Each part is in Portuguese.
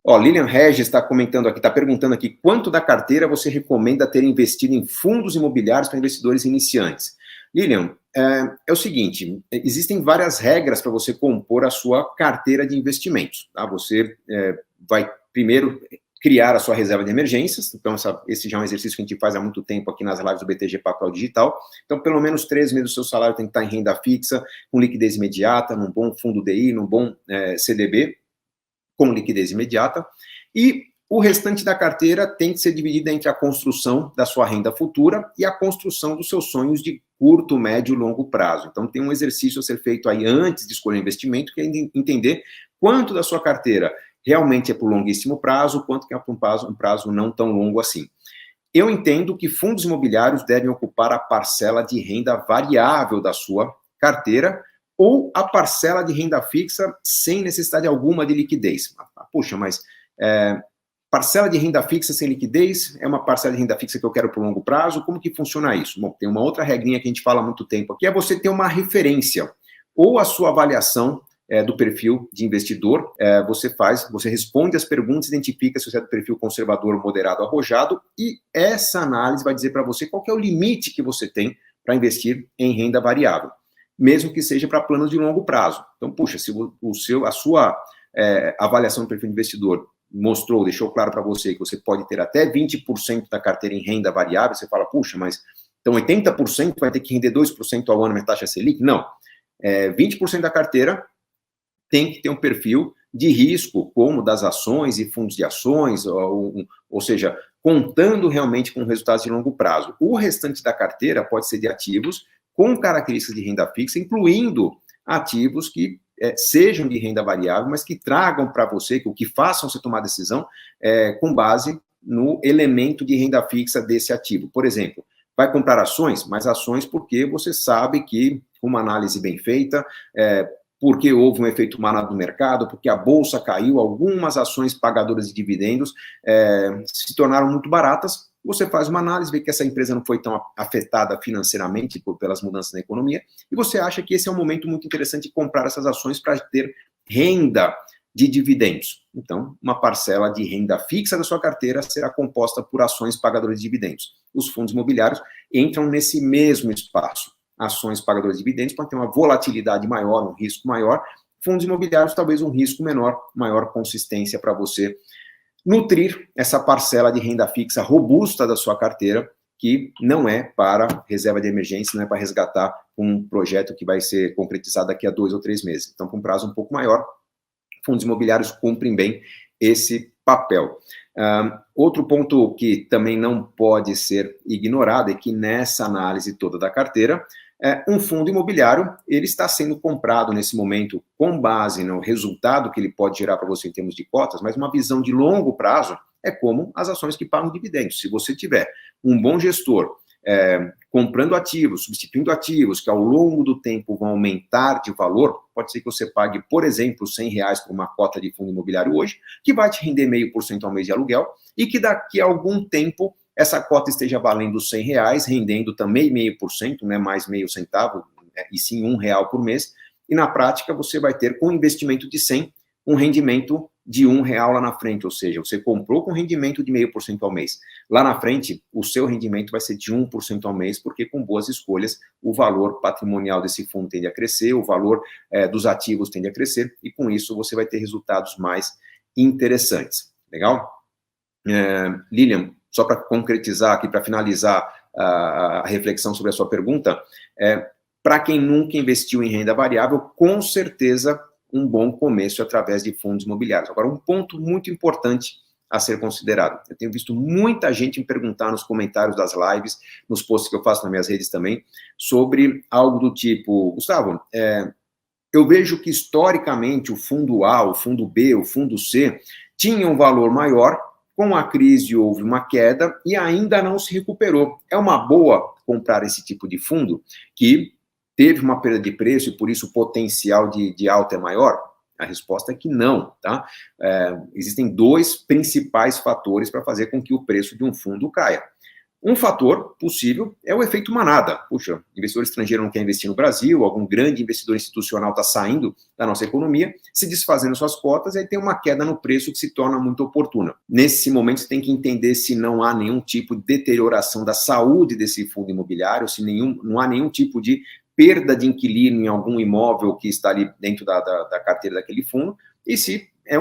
Ó, Lilian Regis está comentando aqui, está perguntando aqui, quanto da carteira você recomenda ter investido em fundos imobiliários para investidores iniciantes? Lilian, é o seguinte, existem várias regras para você compor a sua carteira de investimentos, tá? Você vai primeiro criar a sua reserva de emergências, então esse já é um exercício que a gente faz há muito tempo aqui nas lives do BTG Pactual Digital, então pelo menos 3 meses do seu salário tem que estar em renda fixa, com liquidez imediata, num bom fundo DI, num bom CDB, com liquidez imediata, e o restante da carteira tem que ser dividida entre a construção da sua renda futura e a construção dos seus sonhos de curto, médio e longo prazo. Então, tem um exercício a ser feito aí antes de escolher investimento, que é entender quanto da sua carteira realmente é por longuíssimo prazo, quanto que é por um prazo não tão longo assim. Eu entendo que fundos imobiliários devem ocupar a parcela de renda variável da sua carteira, ou a parcela de renda fixa sem necessidade alguma de liquidez. Puxa, mas parcela de renda fixa sem liquidez é uma parcela de renda fixa que eu quero por longo prazo? Como que funciona isso? Bom, tem uma outra regrinha que a gente fala há muito tempo, que é você ter uma referência, ou a sua avaliação do perfil de investidor, você responde as perguntas, identifica se você é do perfil conservador, moderado, arrojado, e essa análise vai dizer para você qual que é o limite que você tem para investir em renda variável, mesmo que seja para planos de longo prazo. Então, puxa, se a sua avaliação do perfil de investidor deixou claro para você que você pode ter até 20% da carteira em renda variável, você fala, puxa, mas então 80% vai ter que render 2% ao ano na taxa Selic? Não. 20% da carteira tem que ter um perfil de risco, como das ações e fundos de ações, ou seja, contando realmente com resultados de longo prazo. O restante da carteira pode ser de ativos com características de renda fixa, incluindo ativos que sejam de renda variável, mas que tragam para você, que façam você tomar decisão com base no elemento de renda fixa desse ativo. Por exemplo, vai comprar ações, mas ações porque você sabe que uma análise bem feita, porque houve um efeito manada no mercado, porque a bolsa caiu, algumas ações pagadoras de dividendos se tornaram muito baratas, você faz uma análise, vê que essa empresa não foi tão afetada financeiramente pelas mudanças na economia, e você acha que esse é um momento muito interessante de comprar essas ações para ter renda de dividendos. Então, uma parcela de renda fixa da sua carteira será composta por ações pagadoras de dividendos. Os fundos imobiliários entram nesse mesmo espaço. Ações pagadoras de dividendos podem ter uma volatilidade maior, um risco maior. Fundos imobiliários, talvez um risco menor, maior consistência para você nutrir essa parcela de renda fixa robusta da sua carteira, que não é para reserva de emergência, não é para resgatar um projeto que vai ser concretizado daqui a 2 ou 3 meses. Então, com um prazo um pouco maior, fundos imobiliários cumprem bem esse papel. Outro ponto que também não pode ser ignorado é que nessa análise toda da carteira, um fundo imobiliário, ele está sendo comprado nesse momento com base no resultado que ele pode gerar para você em termos de cotas, mas uma visão de longo prazo é como as ações que pagam dividendos. Se você tiver um bom gestor comprando ativos, substituindo ativos que ao longo do tempo vão aumentar de valor, pode ser que você pague, por exemplo, R$100 por uma cota de fundo imobiliário hoje, que vai te render 0,5% ao mês de aluguel, e que daqui a algum tempo essa cota esteja valendo R$100, rendendo também 0,5%, não é mais meio centavo, e sim R$1 por mês, e na prática você vai ter, com investimento de 100, um rendimento de R$1 lá na frente, ou seja, você comprou com rendimento de 0,5% ao mês. Lá na frente, o seu rendimento vai ser de 1% ao mês, porque com boas escolhas, o valor patrimonial desse fundo tende a crescer, o valor dos ativos tende a crescer, e com isso você vai ter resultados mais interessantes. Legal? Lilian, só para concretizar aqui, para finalizar a reflexão sobre a sua pergunta, para quem nunca investiu em renda variável, com certeza um bom começo através de fundos imobiliários. Agora, um ponto muito importante a ser considerado. Eu tenho visto muita gente me perguntar nos comentários das lives, nos posts que eu faço nas minhas redes também, sobre algo do tipo, Gustavo, eu vejo que historicamente o fundo A, o fundo B, o fundo C tinham um valor maior, com a crise houve uma queda e ainda não se recuperou. É uma boa comprar esse tipo de fundo que teve uma perda de preço e por isso o potencial de alta é maior? A resposta é que não, tá? Existem 2 principais fatores para fazer com que o preço de um fundo caia. Um fator possível é o efeito manada. Puxa, investidor estrangeiro não quer investir no Brasil, algum grande investidor institucional está saindo da nossa economia, se desfazendo suas cotas, e aí tem uma queda no preço que se torna muito oportuna. Nesse momento, você tem que entender se não há nenhum tipo de deterioração da saúde desse fundo imobiliário, se não há nenhum tipo de perda de inquilino em algum imóvel que está ali dentro da carteira daquele fundo, e se é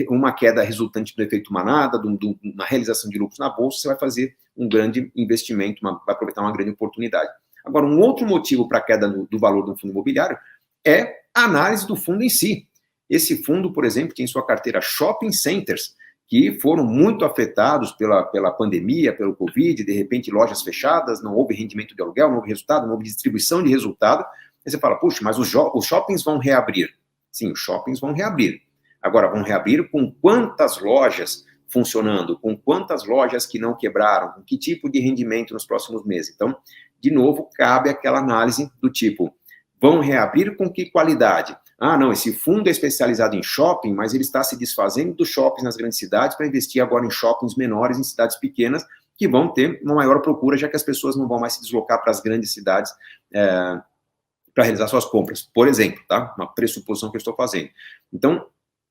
uma queda resultante do efeito manada, uma realização de lucros na bolsa, você vai fazer um grande investimento, vai aproveitar uma grande oportunidade. Agora, um outro motivo para a queda do valor do fundo imobiliário é a análise do fundo em si. Esse fundo, por exemplo, tem em sua carteira shopping centers, que foram muito afetados pela pandemia, pelo Covid, de repente lojas fechadas, não houve rendimento de aluguel, não houve resultado, não houve distribuição de resultado. Aí você fala, puxa, mas os shoppings vão reabrir. Sim, os shoppings vão reabrir. Agora, vão reabrir com quantas lojas funcionando, com quantas lojas que não quebraram, com que tipo de rendimento nos próximos meses. Então, de novo, cabe aquela análise do tipo, vão reabrir com que qualidade? Ah, não, esse fundo é especializado em shopping, mas ele está se desfazendo dos shoppings nas grandes cidades para investir agora em shoppings menores, em cidades pequenas, que vão ter uma maior procura, já que as pessoas não vão mais se deslocar para as grandes cidades para realizar suas compras. Por exemplo, tá? Uma pressuposição que eu estou fazendo. Então,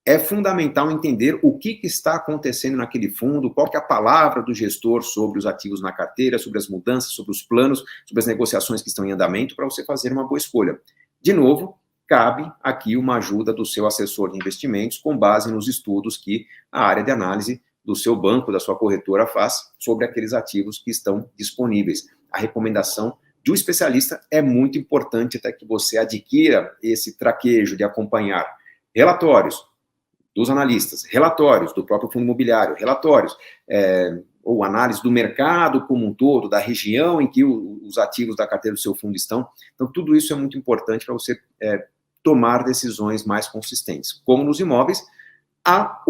é fundamental entender o que está acontecendo naquele fundo, qual que é a palavra do gestor sobre os ativos na carteira, sobre as mudanças, sobre os planos, sobre as negociações que estão em andamento, para você fazer uma boa escolha. De novo, cabe aqui uma ajuda do seu assessor de investimentos com base nos estudos que a área de análise do seu banco, da sua corretora faz sobre aqueles ativos que estão disponíveis. A recomendação de um especialista é muito importante até que você adquira esse traquejo de acompanhar relatórios dos analistas, relatórios do próprio fundo imobiliário, relatórios ou análise do mercado como um todo, da região em que os ativos da carteira do seu fundo estão. Então, tudo isso é muito importante para você tomar decisões mais consistentes. Como nos imóveis, a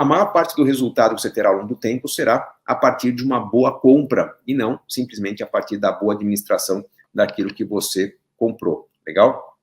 maior parte do resultado que você terá ao longo do tempo será a partir de uma boa compra e não simplesmente a partir da boa administração daquilo que você comprou. Legal?